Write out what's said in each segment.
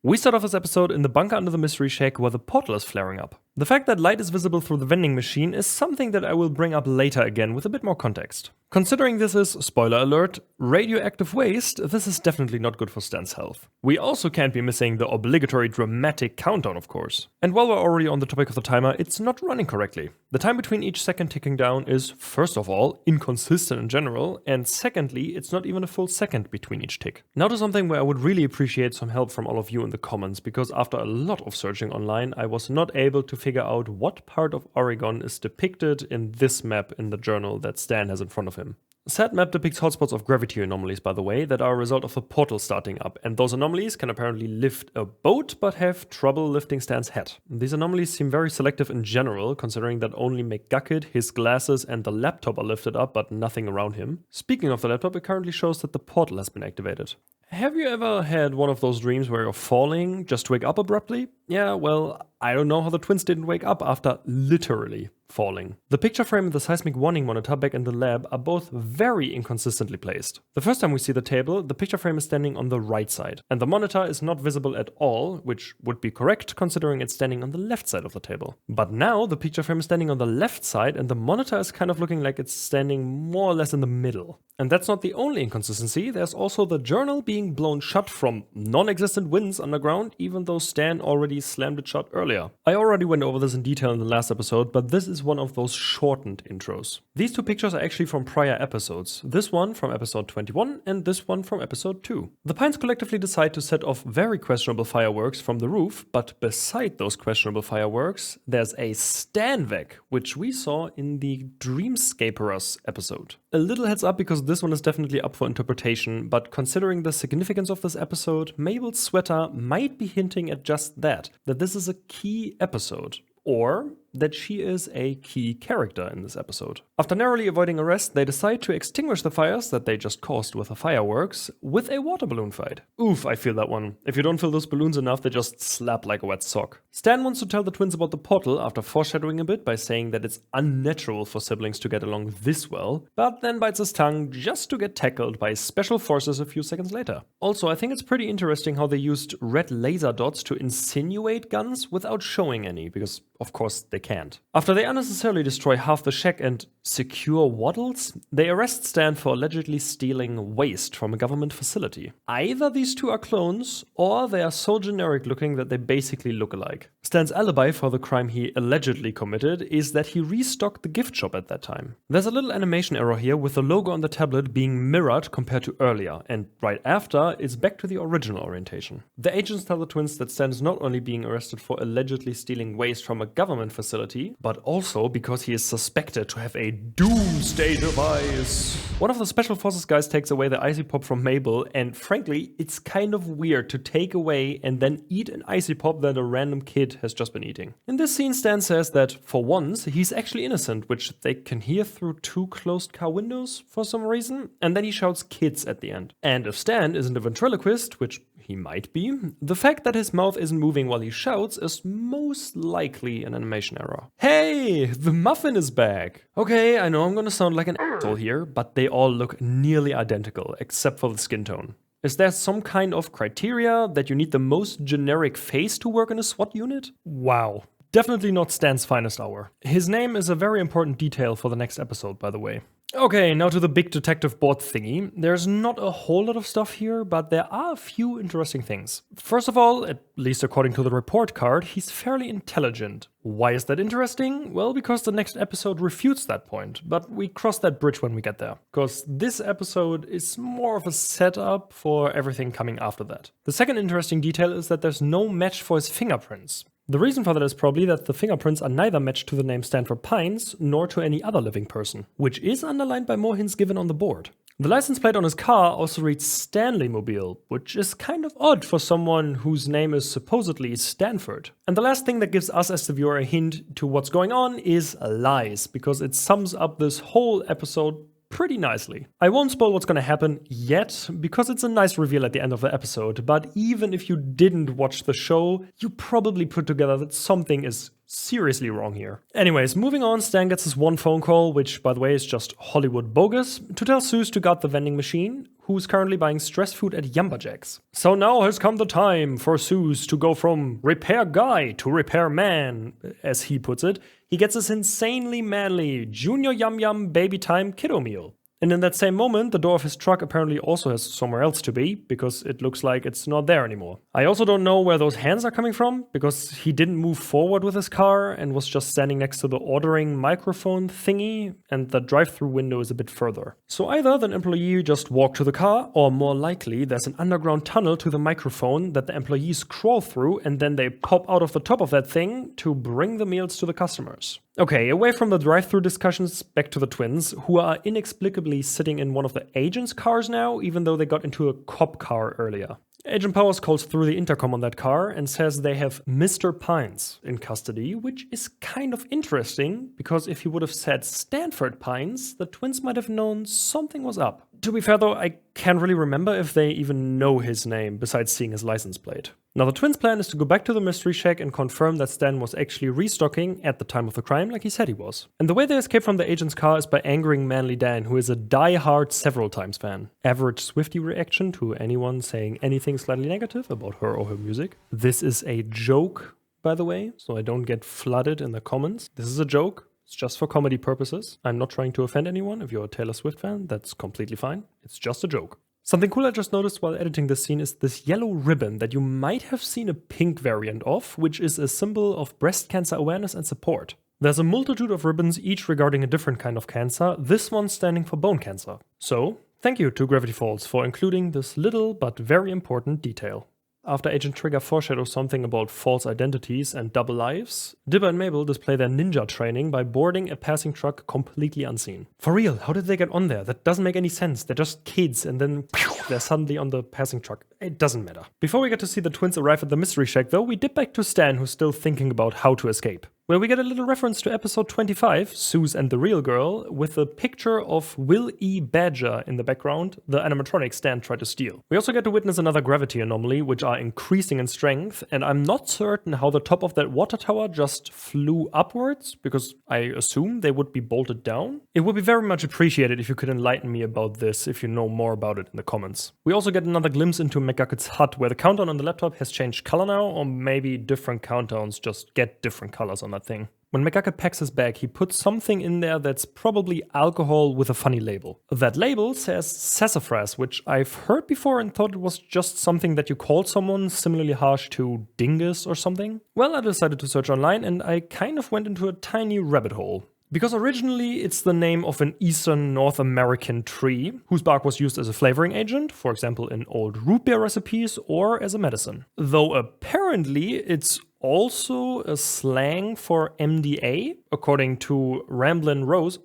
We start off this episode in the bunker under the mystery shack where the portal is flaring up. The fact that light is visible through the vending machine is something that I will bring up later again with a bit more context. Considering this is, spoiler alert, radioactive waste, this is definitely not good for Stan's health. We also can't be missing the obligatory dramatic countdown, of course. And while we're already on the topic of the timer, it's not running correctly. The time between each second ticking down is, first of all, inconsistent in general, and secondly, it's not even a full second between each tick. Now to something where I would really appreciate some help from all of you in the comments, because after a lot of searching online, I was not able to figure out what part of Oregon is depicted in this map in the journal that Stan has in front of him. Said map depicts hotspots of gravity anomalies, by the way, that are a result of the portal starting up, and those anomalies can apparently lift a boat, but have trouble lifting Stan's head. These anomalies seem very selective in general, considering that only McGucket, his glasses, and the laptop are lifted up, but nothing around him. Speaking of the laptop, it currently shows that the portal has been activated. Have you ever had one of those dreams where you're falling, just wake up abruptly? Yeah, well, I don't know how the twins didn't wake up after literally falling. The picture frame and the seismic warning monitor back in the lab are both very inconsistently placed. The first time we see the table, the picture frame is standing on the right side, and the monitor is not visible at all, which would be correct considering it's standing on the left side of the table. But now the picture frame is standing on the left side, and the monitor is kind of looking like it's standing more or less in the middle. And that's not the only inconsistency, there's also the journal being blown shut from non-existent winds underground, even though Stan already slammed it shut earlier. I already went over this in detail in the last episode, but this is one of those shortened intros. These two pictures are actually from prior episodes, this one from episode 21 and this one from episode 2. The Pines collectively decide to set off very questionable fireworks from the roof, but beside those questionable fireworks, there's a Stanvac, which we saw in the Dreamscaperers episode. A little heads up because this one is definitely up for interpretation, but considering the significance of this episode, Mabel's sweater might be hinting at just that this is a key episode, or that she is a key character in this episode. After narrowly avoiding arrest, they decide to extinguish the fires that they just caused with the fireworks with a water balloon fight. Oof, I feel that one. If you don't fill those balloons enough, they just slap like a wet sock. Stan wants to tell the twins about the portal after foreshadowing a bit by saying that it's unnatural for siblings to get along this well, but then bites his tongue just to get tackled by special forces a few seconds later. Also, I think it's pretty interesting how they used red laser dots to insinuate guns without showing any, because of course they can't. After they unnecessarily destroy half the shack and secure Waddles, they arrest Stan for allegedly stealing waste from a government facility. Either these two are clones, or they are so generic looking that they basically look alike. Stan's alibi for the crime he allegedly committed is that he restocked the gift shop at that time. There's a little animation error here with the logo on the tablet being mirrored compared to earlier, and right after, it's back to the original orientation. The agents tell the twins that Stan is not only being arrested for allegedly stealing waste from a government facility, but also because he is suspected to have a doomsday device. One of the special forces guys takes away the icy pop from Mabel, and frankly, it's kind of weird to take away and then eat an icy pop that a random kid has just been eating. In this scene, Stan says that, for once, he's actually innocent, which they can hear through two closed car windows for some reason, and then he shouts kids at the end. And if Stan isn't a ventriloquist, which he might be, the fact that his mouth isn't moving while he shouts is most likely an animation error. Hey, the muffin is back! Okay, I know I'm gonna sound like an asshole here, but they all look nearly identical, except for the skin tone. Is there some kind of criteria that you need the most generic face to work in a SWAT unit? Wow. Definitely not Stan's finest hour. His name is a very important detail for the next episode, by the way. Okay, now to the big detective board thingy. There's not a whole lot of stuff here, but there are a few interesting things. First of all, at least according to the report card, he's fairly intelligent. Why is that interesting? Well, because the next episode refutes that point, but we cross that bridge when we get there. Because this episode is more of a setup for everything coming after that. The second interesting detail is that there's no match for his fingerprints. The reason for that is probably that the fingerprints are neither matched to the name Stanford Pines nor to any other living person, which is underlined by more hints given on the board. The license plate on his car also reads Stanley Mobile, which is kind of odd for someone whose name is supposedly Stanford. And the last thing that gives us as the viewer a hint to what's going on is lies, because it sums up this whole episode pretty nicely. I won't spoil what's gonna happen yet, because it's a nice reveal at the end of the episode, but even if you didn't watch the show, you probably put together that something is seriously wrong here. Anyways, moving on, Stan gets his one phone call, which by the way is just Hollywood bogus, to tell Zeus to guard the vending machine, who's currently buying stress food at Yumberjack's. So now has come the time for Suze to go from repair guy to repair man, as he puts it. He gets this insanely manly Junior Yum Yum Baby Time kiddo meal. And in that same moment, the door of his truck apparently also has somewhere else to be, because it looks like it's not there anymore. I also don't know where those hands are coming from, because he didn't move forward with his car and was just standing next to the ordering microphone thingy, and the drive-through window is a bit further. So either the employee just walked to the car, or more likely there's an underground tunnel to the microphone that the employees crawl through and then they pop out of the top of that thing to bring the meals to the customers. Okay, away from the drive-through discussions, back to the twins, who are inexplicably sitting in one of the agent's cars now, even though they got into a cop car earlier. Agent Powers calls through the intercom on that car and says they have Mr. Pines in custody, which is kind of interesting, because if he would have said Stanford Pines, the twins might have known something was up. To be fair though, I can't really remember if they even know his name, besides seeing his license plate. Now the twins' plan is to go back to the mystery shack and confirm that Stan was actually restocking at the time of the crime like he said he was. And the way they escape from the agent's car is by angering Manly Dan, who is a die-hard several times fan. Average Swiftie reaction to anyone saying anything slightly negative about her or her music. This is a joke, by the way, so I don't get flooded in the comments. This is a joke. It's just for comedy purposes. I'm not trying to offend anyone. If you're a Taylor Swift fan, that's completely fine. It's just a joke. Something cool I just noticed while editing this scene is this yellow ribbon that you might have seen a pink variant of, which is a symbol of breast cancer awareness and support. There's a multitude of ribbons, each regarding a different kind of cancer, this one standing for bone cancer. So, thank you to Gravity Falls for including this little but very important detail. After Agent Trigger foreshadows something about false identities and double lives, Dipper and Mabel display their ninja training by boarding a passing truck completely unseen. For real, how did they get on there? That doesn't make any sense. They're just kids and then they're suddenly on the passing truck. It doesn't matter. Before we get to see the twins arrive at the mystery shack though, we dip back to Stan, who's still thinking about how to escape. Where we get a little reference to episode 25, Suze and the Real Girl, with a picture of Will E. Badger in the background, the animatronic Stan tried to steal. We also get to witness another gravity anomaly, which are increasing in strength, and I'm not certain how the top of that water tower just flew upwards, because I assume they would be bolted down. It would be very much appreciated if you could enlighten me about this, if you know more about it in the comments. We also get another glimpse into McGucket's hut, where the countdown on the laptop has changed color now, or maybe different countdowns just get different colors on that thing. When McGucket packs his bag, he puts something in there that's probably alcohol with a funny label. That label says sassafras, which I've heard before and thought it was just something that you called someone similarly harsh to dingus or something. Well, I decided to search online and I kind of went into a tiny rabbit hole. Because originally it's the name of an Eastern North American tree whose bark was used as a flavoring agent, for example in old root beer recipes or as a medicine. Though apparently it's also a slang for MDA, according to Ramblin' Rose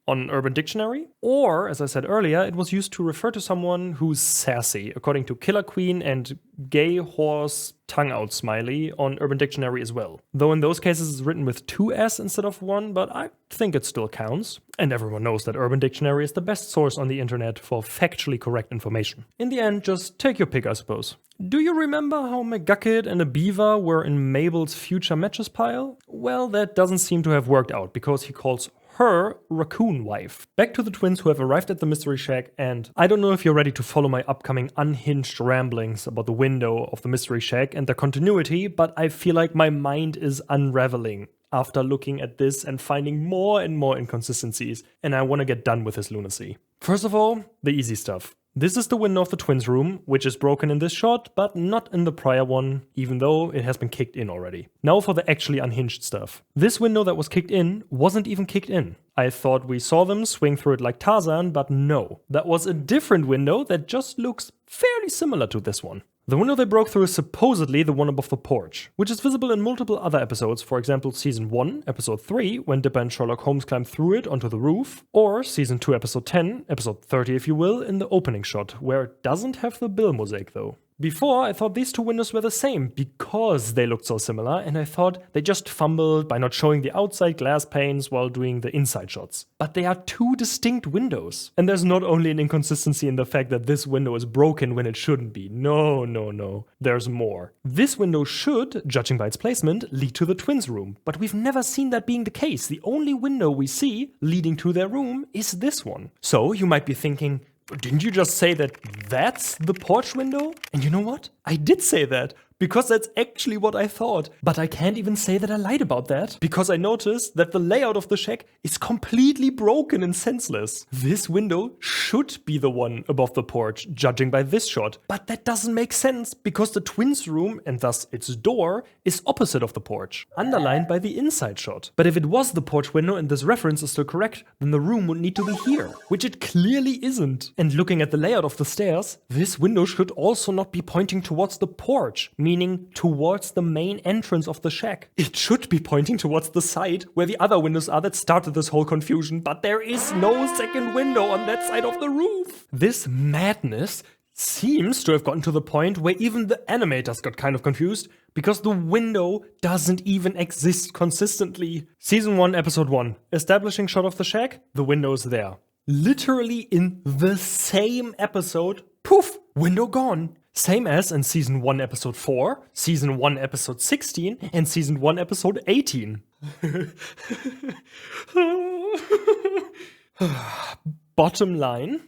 on Urban Dictionary. Or, as I said earlier, it was used to refer to someone who's sassy, according to Killer Queen and Gay Horse Tongue Out Smiley on Urban Dictionary as well. Though in those cases it's written with 2 S instead of 1, but I think it still counts. And everyone knows that Urban Dictionary is the best source on the internet for factually correct information. In the end, just take your pick, I suppose. Do you remember how McGucket and a beaver were in Mabel's future matches pile? Well, that doesn't seem to have worked out, because he calls her raccoon wife. Back to the twins who have arrived at the mystery shack, and I don't know if you're ready to follow my upcoming unhinged ramblings about the window of the mystery shack and their continuity, but I feel like my mind is unraveling after looking at this and finding more and more inconsistencies, and I want to get done with this lunacy. First of all, the easy stuff. This is the window of the twins' room, which is broken in this shot, but not in the prior one, even though it has been kicked in already. Now for the actually unhinged stuff. This window that was kicked in wasn't even kicked in. I thought we saw them swing through it like Tarzan, but no. That was a different window that just looks fairly similar to this one. The window they broke through is supposedly the one above the porch, which is visible in multiple other episodes, for example Season 1, Episode 3, when Dipper and Sherlock Holmes climb through it onto the roof, or Season 2, Episode 10, Episode 30 if you will, in the opening shot, where it doesn't have the bill mosaic though. Before, I thought these two windows were the same because they looked so similar, and I thought they just fumbled by not showing the outside glass panes while doing the inside shots. But they are two distinct windows. And there's not only an inconsistency in the fact that this window is broken when it shouldn't be. No. There's more. This window should, judging by its placement, lead to the twins' room. But we've never seen that being the case. The only window we see leading to their room is this one. So you might be thinking, didn't you just say that that's the porch window? And you know what? I did say that, because that's actually what I thought. But I can't even say that I lied about that, because I noticed that the layout of the shack is completely broken and senseless. This window should be the one above the porch, judging by this shot. But that doesn't make sense, because the twins' room, and thus its door, is opposite of the porch, underlined by the inside shot. But if it was the porch window and this reference is still correct, then the room would need to be here, which it clearly isn't. And looking at the layout of the stairs, this window should also not be pointing towards the porch, meaning towards the main entrance of the shack. It should be pointing towards the side where the other windows are that started this whole confusion, but there is no second window on that side of the roof. This madness seems to have gotten to the point where even the animators got kind of confused, because the window doesn't even exist consistently. Season 1, Episode 1. Establishing shot of the shack, the window is there. Literally in the same episode, poof, window gone. Same as in Season 1, Episode 4, Season 1, Episode 16, and Season 1, Episode 18. Bottom line,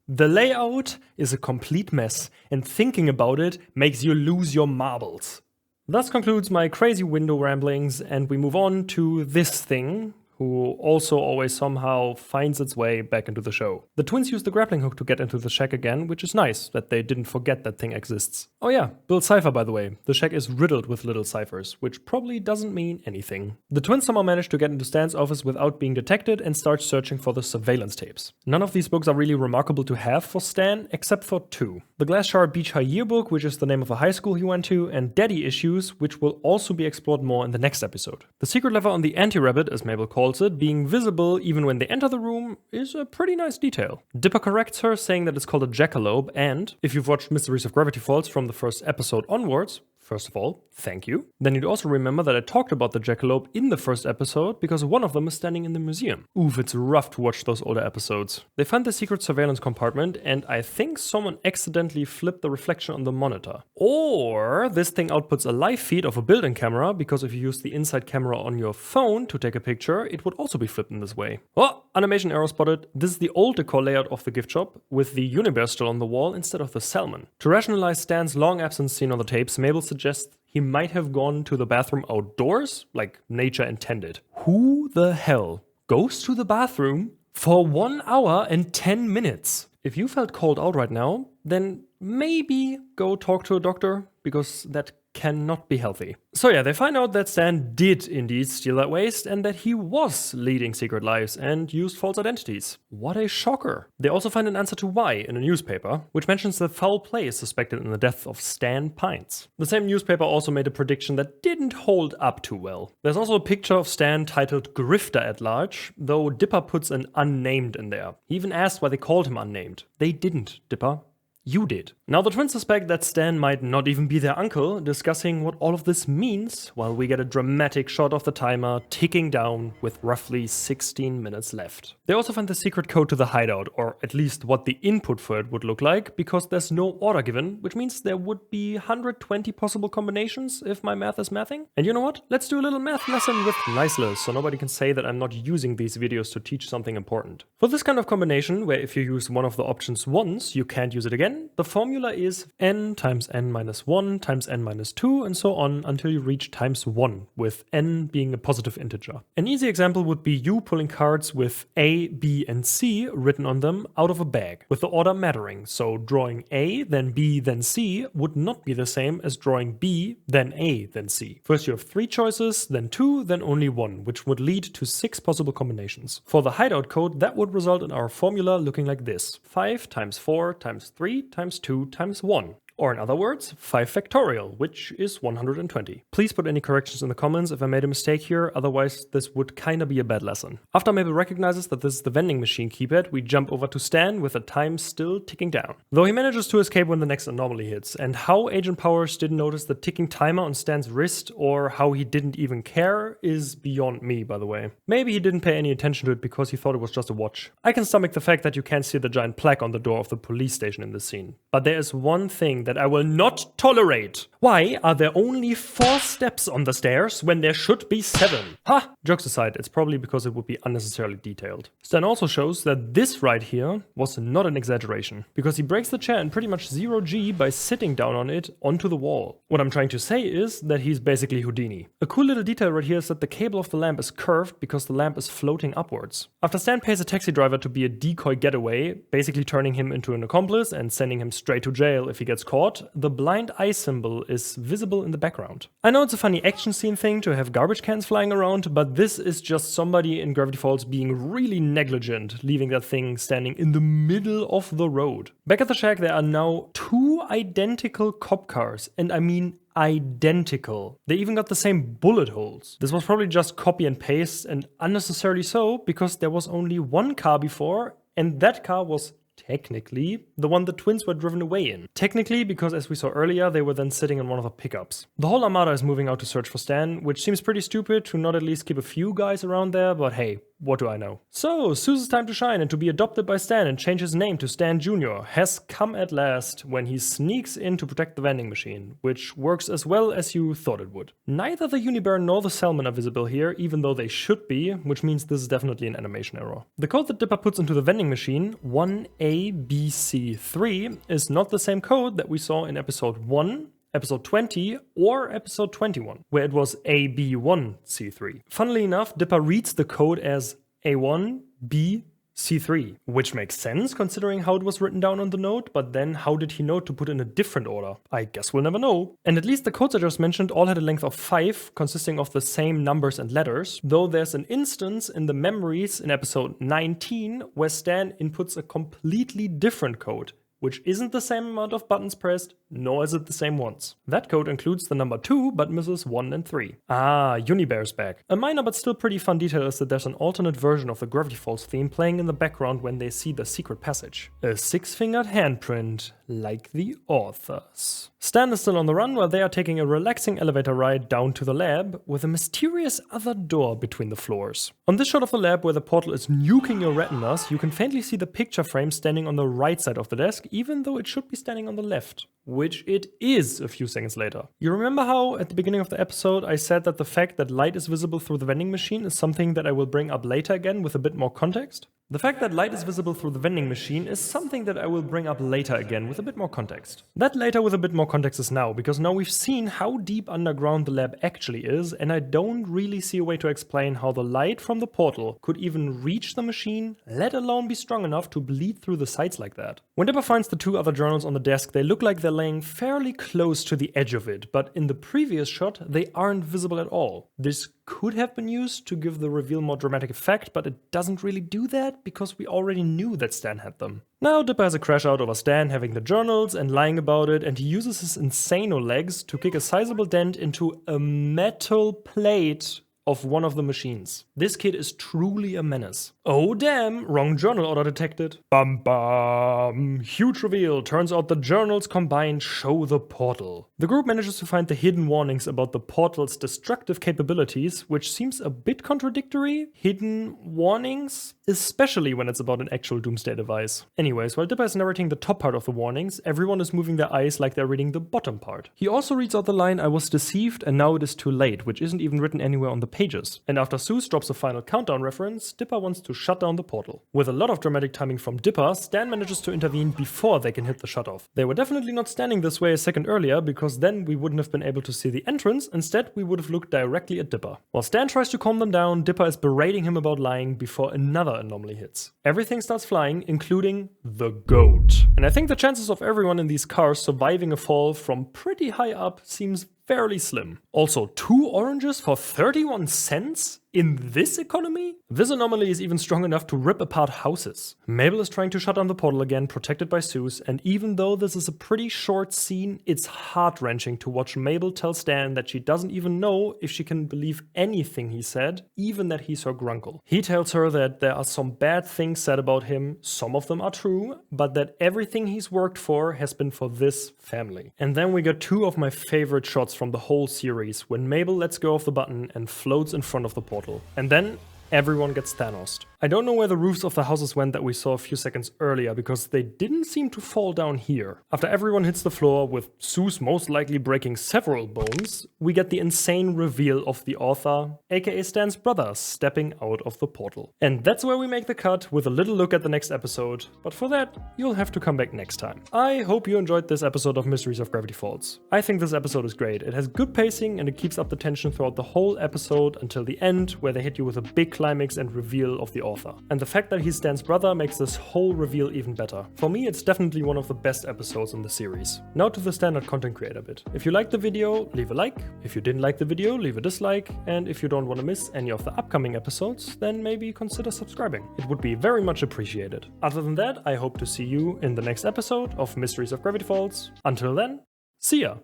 the layout is a complete mess, and thinking about it makes you lose your marbles. Thus concludes my crazy window ramblings, and we move on to this thing, who also always somehow finds its way back into the show. The twins use the grappling hook to get into the shack again, which is nice, that they didn't forget that thing exists. Oh yeah, Bill Cipher, by the way. The shack is riddled with little ciphers, which probably doesn't mean anything. The twins somehow manage to get into Stan's office without being detected and start searching for the surveillance tapes. None of these books are really remarkable to have for Stan, except for two. The Glass Shower Beach High Yearbook, which is the name of a high school he went to, and Daddy Issues, which will also be explored more in the next episode. The secret lever on the anti-rabbit, as Mabel calls it, being visible even when they enter the room, is a pretty nice detail. Dipper corrects her, saying that it's called a jackalope, and if you've watched Mysteries of Gravity Falls from the first episode onwards, first of all, thank you. Then you'd also remember that I talked about the jackalope in the first episode because one of them is standing in the museum. Oof, it's rough to watch those older episodes. They find the secret surveillance compartment, and I think someone accidentally flipped the reflection on the monitor. Or this thing outputs a live feed of a built-in camera, because if you use the inside camera on your phone to take a picture, it would also be flipped in this way. Oh, animation error spotted. This is the old decor layout of the gift shop, with the unibear still on the wall instead of the salmon. To rationalize Stan's long absence seen on the tapes, Mabel suggests he might have gone to the bathroom outdoors, like nature intended. Who the hell goes to the bathroom for 1 hour and 10 minutes? If you felt called out right now, then maybe go talk to a doctor, because that cannot be healthy. So yeah, they find out that Stan did indeed steal that waste, and that he was leading secret lives and used false identities. What a shocker. They also find an answer to why in a newspaper, which mentions that foul play is suspected in the death of Stan Pines. The same newspaper also made a prediction that didn't hold up too well. There's also a picture of Stan titled Grifter at Large, though Dipper puts an unnamed in there. He even asked why they called him unnamed. They didn't, Dipper. You did. Now the twins suspect that Stan might not even be their uncle, discussing what all of this means, while we get a dramatic shot of the timer ticking down with roughly 16 minutes left. They also find the secret code to the hideout, or at least what the input for it would look like, because there's no order given, which means there would be 120 possible combinations if my math is mathing. And you know what? Let's do a little math lesson with Niceless, so nobody can say that I'm not using these videos to teach something important. For this kind of combination, where if you use one of the options once, you can't use it again, the formula is n times n minus 1 times n minus 2 and so on until you reach times 1, with n being a positive integer. An easy example would be you pulling cards with A, B, and C written on them out of a bag, with the order mattering, so drawing A, then B, then C would not be the same as drawing B, then A, then C. First you have 3 choices, then 2, then only 1, which would lead to 6 possible combinations. For the hideout code, that would result in our formula looking like this: 5 times 4 times 3 times 2 times 1. Or in other words, 5 factorial, which is 120. Please put any corrections in the comments if I made a mistake here, otherwise this would kinda be a bad lesson. After Mabel recognizes that this is the vending machine keypad, we jump over to Stan with the time still ticking down. Though he manages to escape when the next anomaly hits, and how Agent Powers didn't notice the ticking timer on Stan's wrist or how he didn't even care is beyond me, by the way. Maybe he didn't pay any attention to it because he thought it was just a watch. I can stomach the fact that you can't see the giant plaque on the door of the police station in this scene. But there is one thing that I will not tolerate. Why are there only 4 steps on the stairs when there should be 7? Ha! Jokes aside, it's probably because it would be unnecessarily detailed. Stan also shows that this right here was not an exaggeration, because he breaks the chair in pretty much 0G by sitting down on it onto the wall. What I'm trying to say is that he's basically Houdini. A cool little detail right here is that the cable of the lamp is curved because the lamp is floating upwards. After Stan pays a taxi driver to be a decoy getaway, basically turning him into an accomplice and sending him straight to jail if he gets caught, the blind eye symbol is visible in the background. I know it's a funny action scene thing to have garbage cans flying around, but this is just somebody in Gravity Falls being really negligent, leaving that thing standing in the middle of the road. Back at the shack there are now 2 identical cop cars, and I mean identical. They even got the same bullet holes. This was probably just copy and paste, and unnecessarily so, because there was only 1 car before, and that car was technically the one the twins were driven away in. Technically, because as we saw earlier, they were then sitting in one of the pickups. The whole armada is moving out to search for Stan, which seems pretty stupid to not at least keep a few guys around there, but hey, what do I know? So, Suze's time to shine and to be adopted by Stan and change his name to Stan Jr. has come at last when he sneaks in to protect the vending machine, which works as well as you thought it would. Neither the Unibear nor the Salmon are visible here, even though they should be, which means this is definitely an animation error. The code that Dipper puts into the vending machine, 1ABC3, is not the same code that we saw in episode 1, episode 20, or episode 21, where it was AB1C3. Funnily enough, Dipper reads the code as A1BC3, which makes sense considering how it was written down on the note, but then how did he know to put in a different order? I guess we'll never know. And at least the codes I just mentioned all had a length of 5, consisting of the same numbers and letters, though there's an instance in the memories in episode 19 where Stan inputs a completely different code, which isn't the same amount of buttons pressed, nor is it the same ones. That code includes the number 2, but misses 1 and 3. Ah, Unibear's back. A minor but still pretty fun detail is that there's an alternate version of the Gravity Falls theme playing in the background when they see the secret passage. A 6-fingered handprint, like the authors. Stan is still on the run while they are taking a relaxing elevator ride down to the lab, with a mysterious other door between the floors. On this shot of the lab where the portal is nuking your retinas, you can faintly see the picture frame standing on the right side of the desk, even though it should be standing on the left, which it is a few seconds later. You remember how, at the beginning of the episode, I said that the fact that light is visible through the vending machine is something that I will bring up later again with a bit more context? The fact that light is visible through the vending machine is something that I will bring up later again with a bit more context. That later with a bit more context is now, because now we've seen how deep underground the lab actually is, and I don't really see a way to explain how the light from the portal could even reach the machine, let alone be strong enough to bleed through the sides like that. When Dipper finds the 2 other journals on the desk, they look like they're laying fairly close to the edge of it, but in the previous shot, they aren't visible at all. This could have been used to give the reveal more dramatic effect, but it doesn't really do that because we already knew that Stan had them. Now Dipper has a crash out over Stan having the journals and lying about it, and he uses his insano legs to kick a sizable dent into a metal plate of one of the machines. This kid is truly a menace. Oh damn, wrong journal order detected. Bum bum. Huge reveal, turns out the journals combined show the portal. The group manages to find the hidden warnings about the portal's destructive capabilities, which seems a bit contradictory. Hidden warnings? Especially when it's about an actual doomsday device. Anyways, while Dipper is narrating the top part of the warnings, everyone is moving their eyes like they're reading the bottom part. He also reads out the line, "I was deceived and now it is too late," which isn't even written anywhere on the pages. And after Suze drops a final countdown reference, Dipper wants to shut down the portal. With a lot of dramatic timing from Dipper, Stan manages to intervene before they can hit the shutoff. They were definitely not standing this way a second earlier, because then we wouldn't have been able to see the entrance. Instead, we would have looked directly at Dipper. While Stan tries to calm them down, Dipper is berating him about lying before another anomaly hits. Everything starts flying, including the goat. And I think the chances of everyone in these cars surviving a fall from pretty high up seems fairly slim. Also, 2 oranges for 31 cents? In this economy? This anomaly is even strong enough to rip apart houses. Mabel is trying to shut down the portal again, protected by Zeus, and even though this is a pretty short scene, it's heart-wrenching to watch Mabel tell Stan that she doesn't even know if she can believe anything he said, even that he's her grunkle. He tells her that there are some bad things said about him, some of them are true, but that everything he's worked for has been for this family. And then we get 2 of my favorite shots from the whole series, when Mabel lets go of the button and floats in front of the portal. And then everyone gets Thanos'd. I don't know where the roofs of the houses went that we saw a few seconds earlier, because they didn't seem to fall down here. After everyone hits the floor, with Zeus most likely breaking several bones, we get the insane reveal of the author, aka Stan's brother, stepping out of the portal. And that's where we make the cut, with a little look at the next episode, but for that, you'll have to come back next time. I hope you enjoyed this episode of Mysteries of Gravity Falls. I think this episode is great. It has good pacing and it keeps up the tension throughout the whole episode until the end, where they hit you with a big climax and reveal of the author. And the fact that he's Stan's brother makes this whole reveal even better. For me, it's definitely one of the best episodes in the series. Now to the standard content creator bit. If you liked the video, leave a like. If you didn't like the video, leave a dislike. And if you don't want to miss any of the upcoming episodes, then maybe consider subscribing. It would be very much appreciated. Other than that, I hope to see you in the next episode of Mysteries of Gravity Falls. Until then, see ya!